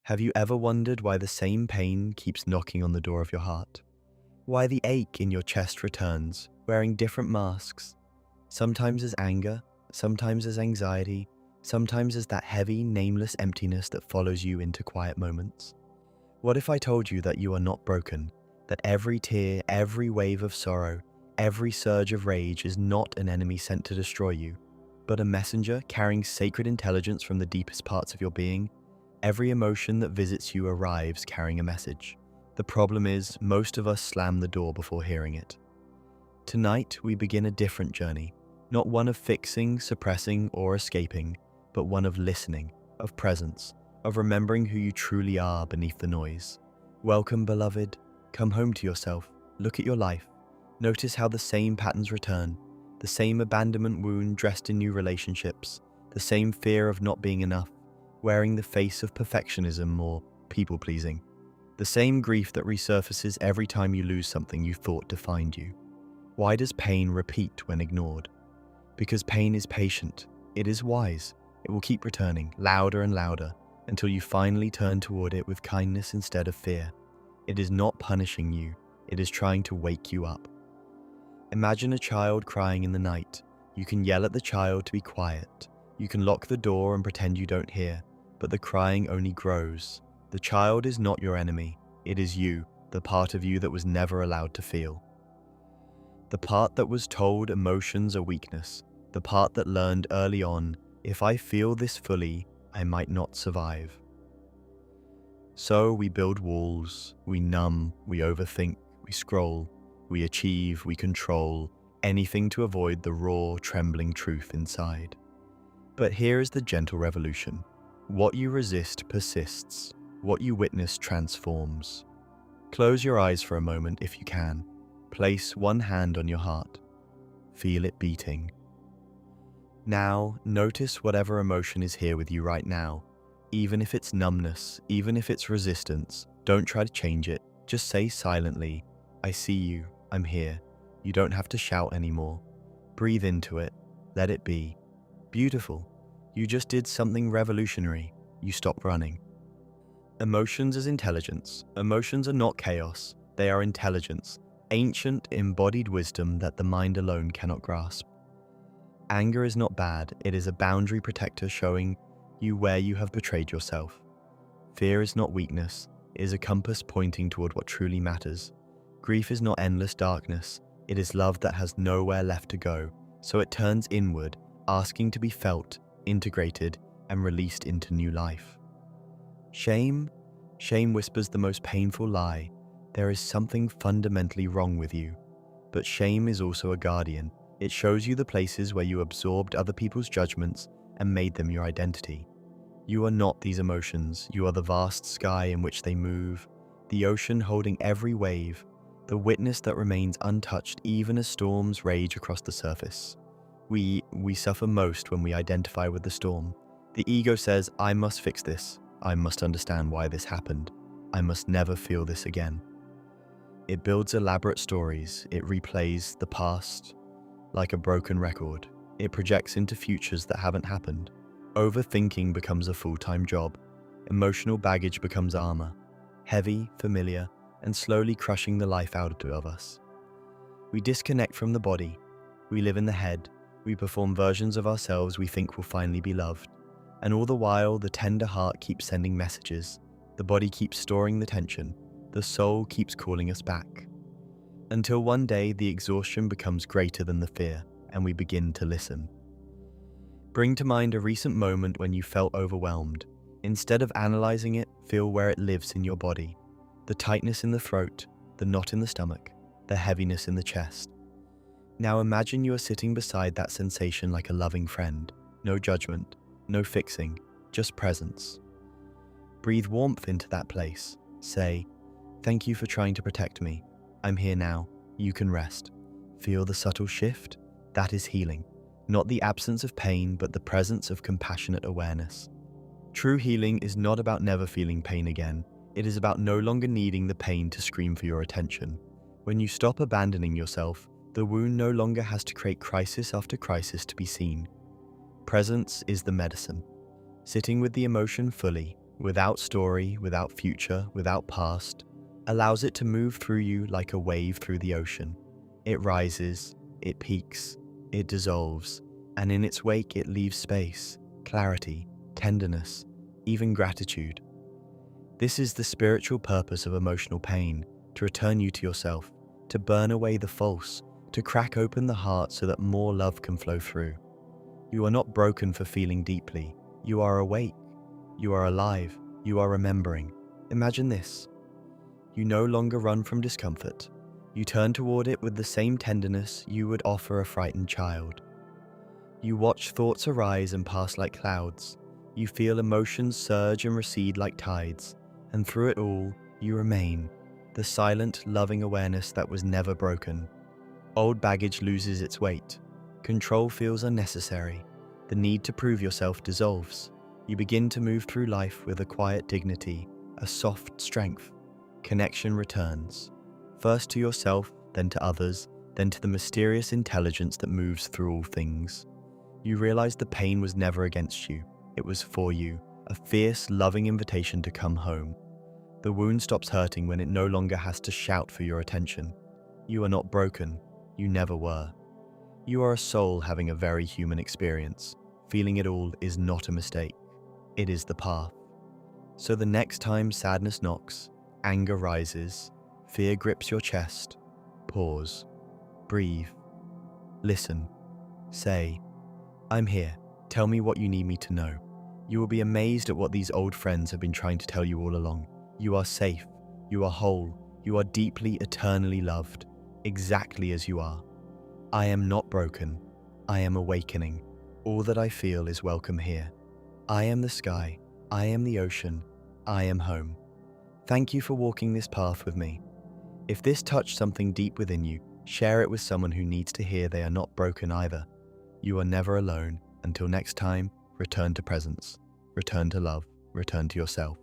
Have you ever wondered why the same pain keeps knocking on the door of your heart? Why the ache in your chest returns, wearing different masks, sometimes as anger, sometimes as anxiety, sometimes as that heavy, nameless emptiness that follows you into quiet moments? What if I told you that you are not broken, that every tear, every wave of sorrow, every surge of rage is not an enemy sent to destroy you, but a messenger carrying sacred intelligence from the deepest parts of your being? Every emotion that visits you arrives carrying a message. The problem is, most of us slam the door before hearing it. Tonight, we begin a different journey, not one of fixing, suppressing, or escaping, but one of listening, of presence, of remembering who you truly are beneath the noise. Welcome, beloved. Come home to yourself. Look at your life. Notice how the same patterns return, the same abandonment wound dressed in new relationships, the same fear of not being enough, wearing the face of perfectionism or people-pleasing. The same grief that resurfaces every time you lose something you thought defined you. Why does pain repeat when ignored? Because pain is patient. It is wise. It will keep returning, louder and louder, until you finally turn toward it with kindness instead of fear. It is not punishing you. It is trying to wake you up. Imagine a child crying in the night. You can yell at the child to be quiet. You can lock the door and pretend you don't hear, but the crying only grows. The child is not your enemy. It is you, the part of you that was never allowed to feel. The part that was told emotions are weakness. The part that learned early on, if I feel this fully, I might not survive. So we build walls, we numb, we overthink, we scroll, we achieve, we control, anything to avoid the raw, trembling truth inside. But here is the gentle revolution. What you resist persists. What you witness transforms. Close your eyes for a moment if you can. Place one hand on your heart. Feel it beating. Now, notice whatever emotion is here with you right now. Even if it's numbness, even if it's resistance, don't try to change it. Just say silently, I see you, I'm here. You don't have to shout anymore. Breathe into it. Let it be. Beautiful. You just did something revolutionary. You stopped running. Emotions as intelligence. Emotions are not chaos. They are intelligence. Ancient, embodied wisdom that the mind alone cannot grasp. Anger is not bad. It is a boundary protector showing you where you have betrayed yourself. Fear is not weakness. It is a compass pointing toward what truly matters. Grief is not endless darkness. It is love that has nowhere left to go, so it turns inward, asking to be felt, integrated, and released into new life. Shame? Shame whispers the most painful lie. There is something fundamentally wrong with you. But shame is also a guardian. It shows you the places where you absorbed other people's judgments and made them your identity. You are not these emotions. You are the vast sky in which they move, the ocean holding every wave, the witness that remains untouched even as storms rage across the surface. We suffer most when we identify with the storm. The ego says, I must fix this. I must understand why this happened. I must never feel this again. It builds elaborate stories. It replays the past like a broken record. It projects into futures that haven't happened. Overthinking becomes a full-time job. Emotional baggage becomes armor, heavy, familiar, and slowly crushing the life out of us. We disconnect from the body. We live in the head. We perform versions of ourselves we think will finally be loved. And all the while, the tender heart keeps sending messages. The body keeps storing the tension. The soul keeps calling us back. Until one day, the exhaustion becomes greater than the fear, and we begin to listen. Bring to mind a recent moment when you felt overwhelmed. Instead of analyzing it, feel where it lives in your body. The tightness in the throat, the knot in the stomach, the heaviness in the chest. Now imagine you are sitting beside that sensation like a loving friend. No judgment, no fixing, just presence. Breathe warmth into that place. Say, thank you for trying to protect me. I'm here now. You can rest. Feel the subtle shift? That is healing. Not the absence of pain, but the presence of compassionate awareness. True healing is not about never feeling pain again. It is about no longer needing the pain to scream for your attention. When you stop abandoning yourself, the wound no longer has to create crisis after crisis to be seen. Presence is the medicine. Sitting with the emotion fully, without story, without future, without past, allows it to move through you like a wave through the ocean. It rises, it peaks, it dissolves, and in its wake it leaves space, clarity, tenderness, even gratitude. This is the spiritual purpose of emotional pain, to return you to yourself, to burn away the false, to crack open the heart so that more love can flow through. You are not broken for feeling deeply. You are awake. You are alive. You are remembering. Imagine this. You no longer run from discomfort. You turn toward it with the same tenderness you would offer a frightened child. You watch thoughts arise and pass like clouds. You feel emotions surge and recede like tides. And through it all, you remain, the silent, loving awareness that was never broken. Old baggage loses its weight. Control feels unnecessary. The need to prove yourself dissolves. You begin to move through life with a quiet dignity, a soft strength. Connection returns. First to yourself, then to others, then to the mysterious intelligence that moves through all things. You realize the pain was never against you. It was for you, a fierce, loving invitation to come home. The wound stops hurting when it no longer has to shout for your attention. You are not broken. You never were. You are a soul having a very human experience. Feeling it all is not a mistake. It is the path. So the next time sadness knocks, anger rises, fear grips your chest, pause, breathe, listen, say, "I'm here. Tell me what you need me to know." You will be amazed at what these old friends have been trying to tell you all along. You are safe. You are whole. You are deeply, eternally loved, exactly as you are. I am not broken. I am awakening. All that I feel is welcome here. I am the sky. I am the ocean. I am home. Thank you for walking this path with me. If this touched something deep within you, share it with someone who needs to hear they are not broken either. You are never alone. Until next time, return to presence, return to love, return to yourself.